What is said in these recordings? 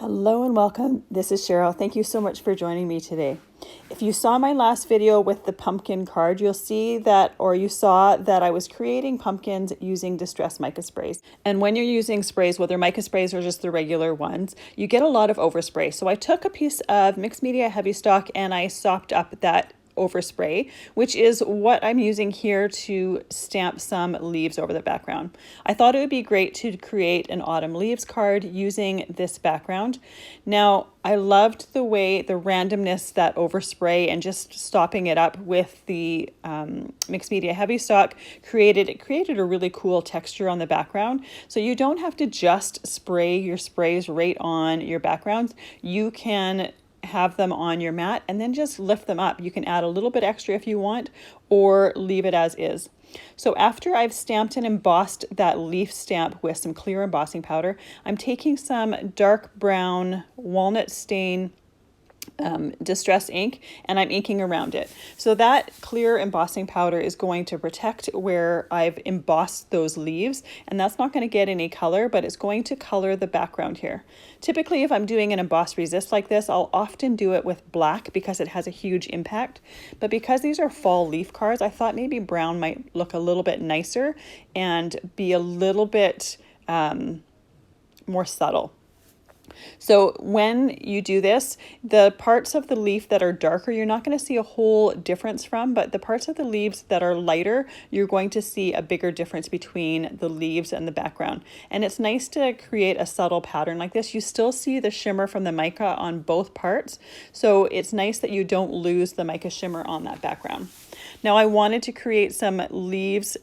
Hello and welcome. This is Cheryl. Thank you so much for joining me today. If you saw my last video with the pumpkin card, you'll see that, or you saw that I was creating pumpkins using distress mica sprays. And when you're using sprays, whether mica sprays or just the regular ones, you get a lot of overspray. So I took a piece of mixed media heavy stock and I sopped up that overspray, which is what I'm using here to stamp some leaves over the background. I thought it would be great to create an autumn leaves card using this background. Now, I loved the way the randomness that overspray and just stopping it up with the mixed media heavy stock created a really cool texture on the background. So you don't have to just spray your sprays right on your backgrounds. You can have them on your mat and then just lift them up. You can add a little bit extra if you want, or leave it as is. So after I've stamped and embossed that leaf stamp with some clear embossing powder, I'm taking some dark brown walnut stain distress ink and I'm inking around it. So that clear embossing powder is going to protect where I've embossed those leaves, and that's not going to get any color, but it's going to color the background here. Typically, if I'm doing an embossed resist like this, I'll often do it with black because it has a huge impact. But because these are fall leaf cards, I thought maybe brown might look a little bit nicer and be a little bit more subtle. So when you do this, the parts of the leaf that are darker, you're not going to see a whole difference from, but the parts of the leaves that are lighter, you're going to see a bigger difference between the leaves and the background. And it's nice to create a subtle pattern like this. You still see the shimmer from the mica on both parts. So it's nice that you don't lose the mica shimmer on that background. Now I wanted to create some leaf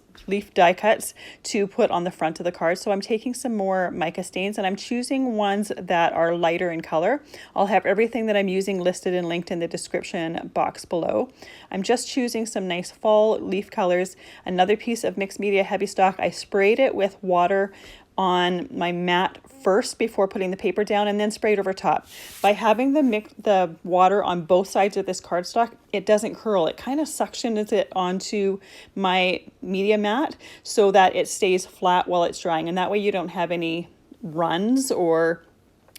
die cuts to put on the front of the card. So I'm taking some more mica stains and I'm choosing ones that are lighter in color. I'll have everything that I'm using listed and linked in the description box below. I'm just choosing some nice fall leaf colors. Another piece of mixed media heavy stock. I sprayed it with water on my mat first before putting the paper down and then sprayed over top. By having the water on both sides of this cardstock, it doesn't curl. It kind of suctions it onto my media mat so that it stays flat while it's drying. And that way you don't have any runs, or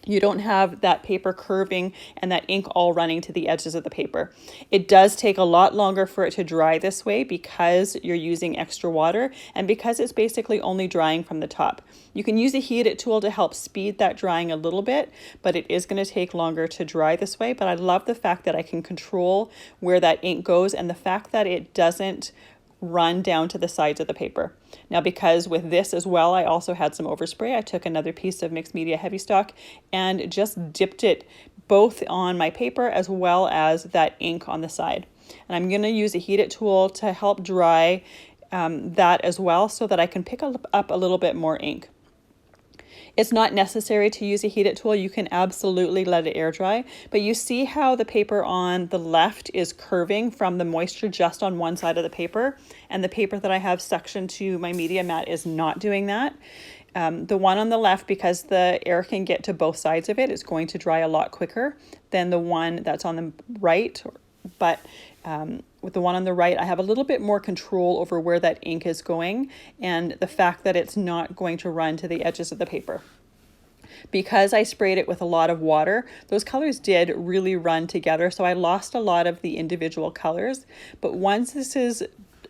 you don't have that paper curving and that ink all running to the edges of the paper. It does take a lot longer for it to dry this way because you're using extra water and because it's basically only drying from the top. You can use a heated tool to help speed that drying a little bit, but it is going to take longer to dry this way. But I love the fact that I can control where that ink goes and the fact that it doesn't run down to the sides of the paper. Now, because with this as well, I also had some overspray, I took another piece of mixed media heavy stock and just dipped it both on my paper as well as that ink on the side. And I'm going to use a heated tool to help dry that as well so that I can pick up a little bit more ink. It's not necessary to use a heated tool. You can absolutely let it air dry, but you see how the paper on the left is curving from the moisture just on one side of the paper, and the paper that I have suctioned to my media mat is not doing that. The one on the left, because the air can get to both sides of it, is going to dry a lot quicker than the one that's on the right, but with the one on the right, I have a little bit more control over where that ink is going and the fact that it's not going to run to the edges of the paper. Because I sprayed it with a lot of water, those colors did really run together, so I lost a lot of the individual colors. But once this is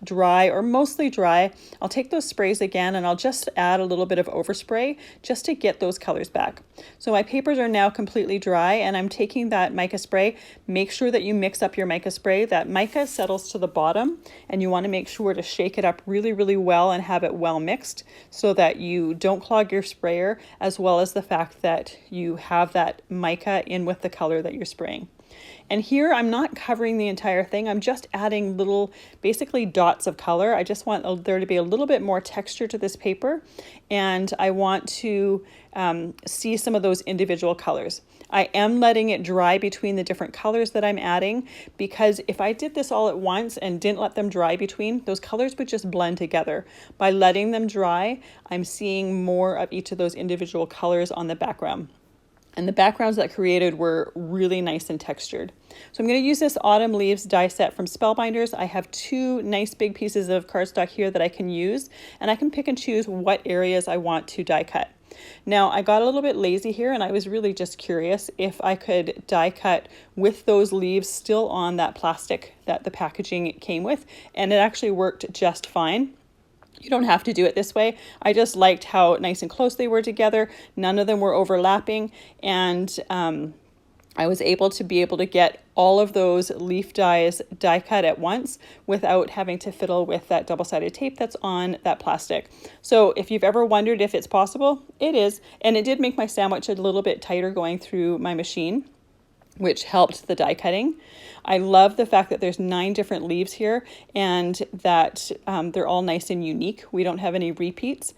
dry, or mostly dry, I'll take those sprays again and I'll just add a little bit of overspray just to get those colors back. So my papers are now completely dry and I'm taking that mica spray. Make sure that you mix up your mica spray. That mica settles to the bottom and you want to make sure to shake it up really, really well and have it well mixed so that you don't clog your sprayer, as well as the fact that you have that mica in with the color that you're spraying. And here I'm not covering the entire thing. I'm just adding little, basically dots of color. I just want there to be a little bit more texture to this paper. And I want to see some of those individual colors. I am letting it dry between the different colors that I'm adding, because if I did this all at once and didn't let them dry between, those colors would just blend together. By letting them dry, I'm seeing more of each of those individual colors on the background. And the backgrounds that I created were really nice and textured. So I'm going to use this Autumn Leaves die set from Spellbinders. I have two nice big pieces of cardstock here that I can use, and I can pick and choose what areas I want to die cut. Now I got a little bit lazy here and I was really just curious if I could die cut with those leaves still on that plastic that the packaging came with, and it actually worked just fine. You don't have to do it this way. I just liked how nice and close they were together. None of them were overlapping, and I was able to get all of those leaf dies die cut at once without having to fiddle with that double-sided tape that's on that plastic. So if you've ever wondered if it's possible, it is. And it did make my sandwich a little bit tighter going through my machine, which helped the die cutting. I love the fact that there's 9 different leaves here, and that they're all nice and unique. We don't have any repeats.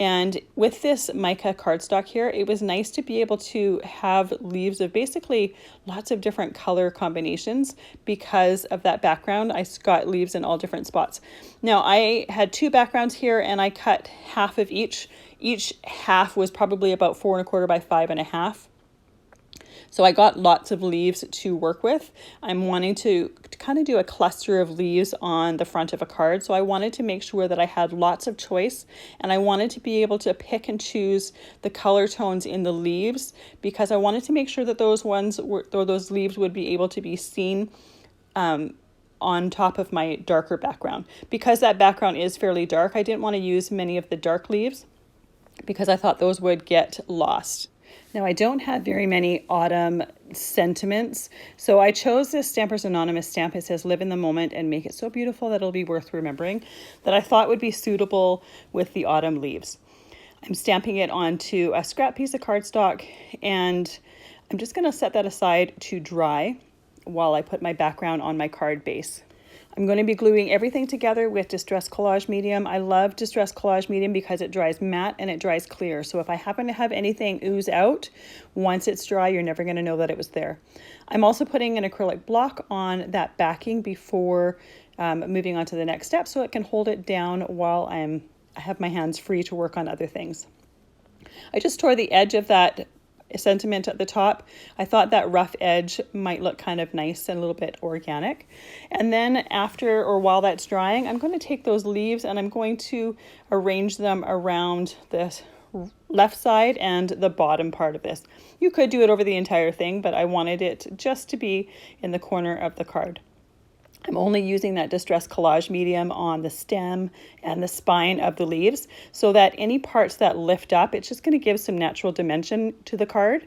And with this mica cardstock here, it was nice to be able to have leaves of basically lots of different color combinations because of that background. I got leaves in all different spots. Now I had 2 backgrounds here and I cut half of each. Each half was probably about 4 1/4 by 5 1/2. So I got lots of leaves to work with. I'm wanting to kind of do a cluster of leaves on the front of a card. So I wanted to make sure that I had lots of choice, and I wanted to be able to pick and choose the color tones in the leaves because I wanted to make sure that those leaves would be able to be seen on top of my darker background. Because that background is fairly dark, I didn't want to use many of the dark leaves because I thought those would get lost. Now, I don't have very many autumn sentiments, so I chose this Stampers Anonymous stamp. It says, "Live in the moment and make it so beautiful that it'll be worth remembering," that I thought would be suitable with the autumn leaves. I'm stamping it onto a scrap piece of cardstock, and I'm just going to set that aside to dry while I put my background on my card base. I'm going to be gluing everything together with Distress Collage Medium. I love Distress Collage Medium because it dries matte and it dries clear. So if I happen to have anything ooze out, once it's dry, you're never going to know that it was there. I'm also putting an acrylic block on that backing before moving on to the next step so it can hold it down while I have my hands free to work on other things. I just tore the edge of that sentiment at the top. I thought that rough edge might look kind of nice and a little bit organic. And then after or while that's drying, I'm going to take those leaves and I'm going to arrange them around the left side and the bottom part of this. You could do it over the entire thing, but I wanted it just to be in the corner of the card. I'm only using that Distress Collage Medium on the stem and the spine of the leaves so that any parts that lift up, it's just going to give some natural dimension to the card.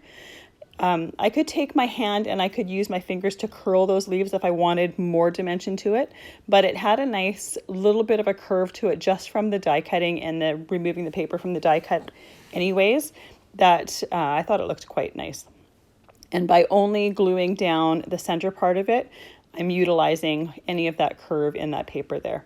I could take my hand and I could use my fingers to curl those leaves if I wanted more dimension to it, but it had a nice little bit of a curve to it just from the die cutting and the removing the paper from the die cut anyways, that I thought it looked quite nice. And by only gluing down the center part of it, I'm utilizing any of that curve in that paper there.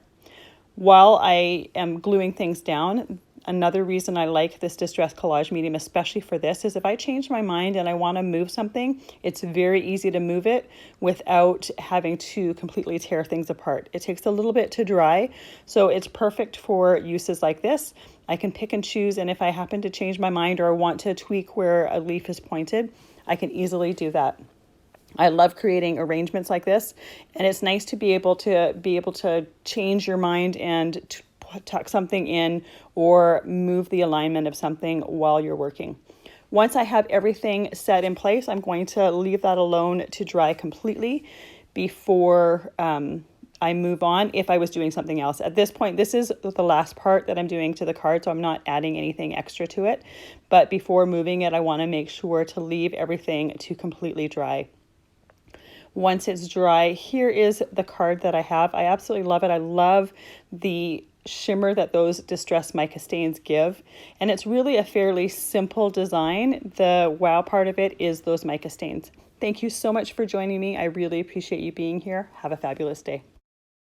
While I am gluing things down, another reason I like this Distress Collage Medium, especially for this, is if I change my mind and I want to move something, it's very easy to move it without having to completely tear things apart. It takes a little bit to dry, so it's perfect for uses like this. I can pick and choose, and if I happen to change my mind or want to tweak where a leaf is pointed, I can easily do that. I love creating arrangements like this, and it's nice to be able to change your mind and tuck something in or move the alignment of something while you're working. Once I have everything set in place, I'm going to leave that alone to dry completely before I move on if I was doing something else. At this point, this is the last part that I'm doing to the card, so I'm not adding anything extra to it. But before moving it, I want to make sure to leave everything to completely dry. Once it's dry, here is the card that I have. I absolutely love it. I love the shimmer that those distressed mica stains give. And it's really a fairly simple design. The wow part of it is those mica stains. Thank you so much for joining me. I really appreciate you being here. Have a fabulous day.